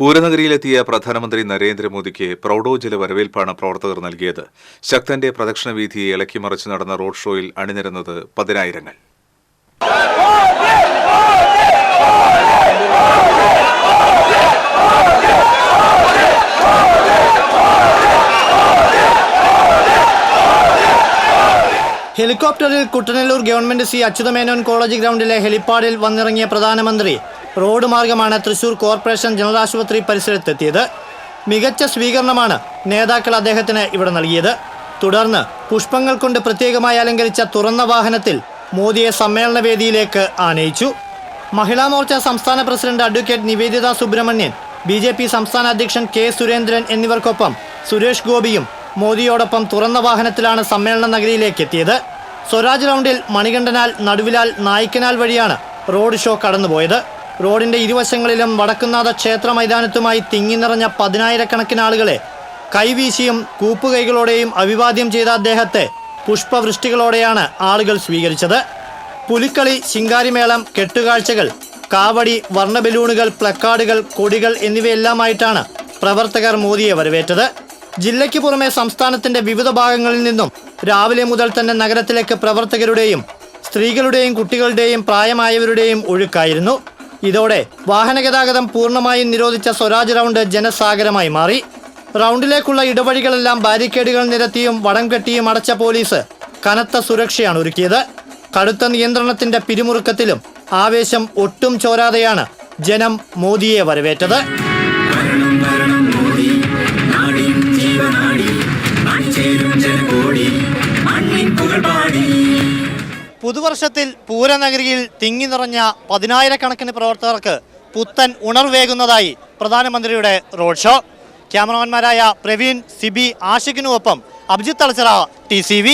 പൂരനഗരിയിലെത്തിയ പ്രധാനമന്ത്രി നരേന്ദ്രമോദിക്ക് പ്രൗഢോജ്വല വരവേൽപ്പാണ് പ്രവർത്തകർ നൽകിയത്. ശക്തന്റെ പ്രദക്ഷിണ വീഥിയെ ഇളക്കിമറിച്ച് നടന്ന റോഡ് ഷോയിൽ അണിനിരന്നത് പതിനായിരങ്ങൾ. ഹെലികോപ്റ്ററിൽ Kuttanellur government C Achuthamenon college ഗ്രൗണ്ടിലെ ഹെലിപ്പാഡിൽ വന്നിറങ്ങിയ പ്രധാനമന്ത്രി റോഡ് മാർഗമാണ് തൃശൂർ കോർപ്പറേഷൻ ജനറൽ ആശുപത്രി പരിസരത്തെത്തിയത്. മികച്ച സ്വീകരണമാണ് നേതാക്കൾ അദ്ദേഹത്തിന് ഇവിടെ നൽകിയത്. തുടർന്ന് പുഷ്പങ്ങൾ കൊണ്ട് പ്രത്യേകമായി അലങ്കരിച്ച തുറന്ന വാഹനത്തിൽ മോദിയെ സമ്മേളന വേദിയിലേക്ക് ആനയിച്ചു. മഹിളാ മോർച്ച സംസ്ഥാന president advocate Niveditha Subramanian, BJP സംസ്ഥാന അധ്യക്ഷൻ K. സുരേന്ദ്രൻ എന്നിവർക്കൊപ്പം സുരേഷ് ഗോപിയും മോദിയോടൊപ്പം തുറന്ന വാഹനത്തിലാണ് സമ്മേളന നഗരിയിലേക്ക് എത്തിയത്. സ്വരാജ് റൗണ്ടിൽ മണികണ്ഠനാൽ, നടുവിലാൽ, നായിക്കനാൽ വഴിയാണ് റോഡ് ഷോ കടന്നുപോയത്. റോഡിന്റെ ഇരുവശങ്ങളിലും വടക്കുന്നാഥ ക്ഷേത്ര മൈതാനത്തുമായി തിങ്ങി നിറഞ്ഞ പതിനായിരക്കണക്കിന് ആളുകളെ കൈവീശിയും കൂപ്പുകൈകളോടെയും അഭിവാദ്യം ചെയ്ത അദ്ദേഹത്തെ പുഷ്പവൃഷ്ടികളോടെയാണ് ആളുകൾ സ്വീകരിച്ചത്. പുലിക്കളി, ശിങ്കാരിമേളം, കെട്ടുകാഴ്ചകൾ, കാവടി, വർണ്ണ ബലൂണുകൾ, പ്ലക്കാർഡുകൾ, കൊടികൾ എന്നിവയെല്ലാമായിട്ടാണ് പ്രവർത്തകർ മോദിയെ വരവേറ്റത്. ജില്ലയ്ക്ക് പുറമെ സംസ്ഥാനത്തിന്റെ വിവിധ ഭാഗങ്ങളിൽ നിന്നും രാവിലെ മുതൽ തന്നെ നഗരത്തിലേക്ക് പ്രവർത്തകരുടെയും സ്ത്രീകളുടെയും കുട്ടികളുടെയും പ്രായമായവരുടെയും ഒഴുക്കായിരുന്നു. ഇതോടെ വാഹന ഗതാഗതം പൂർണ്ണമായും നിരോധിച്ച സ്വരാജ് റൗണ്ട് ജനസാഗരമായി മാറി. റൗണ്ടിലേക്കുള്ള ഇടവഴികളെല്ലാം ബാരിക്കേഡുകൾ നിരത്തിയും വടം കെട്ടിയും അടച്ച പോലീസ് കനത്ത സുരക്ഷയാണ് ഒരുക്കിയത്. കടുത്ത നിയന്ത്രണത്തിന്റെ പിരിമുറുക്കത്തിലും ആവേശം ഒട്ടും ചോരാതെയാണ് ജനം മോദിയെ വരവേറ്റത്. പുതുവർഷത്തിൽ പൂരനഗരിയിൽ തിങ്ങി നിറഞ്ഞ പതിനായിരക്കണക്കിന് പ്രവർത്തകർക്ക് പുത്തൻ ഉണർവേകുന്നതായി പ്രധാനമന്ത്രിയുടെ റോഡ് ഷോ. ക്യാമറമാൻമാരായ പ്രവീൺ, സിബി, ആഷിഖിനുമൊപ്പം അഭിജിത്ത് തളച്ചിറ, TCV.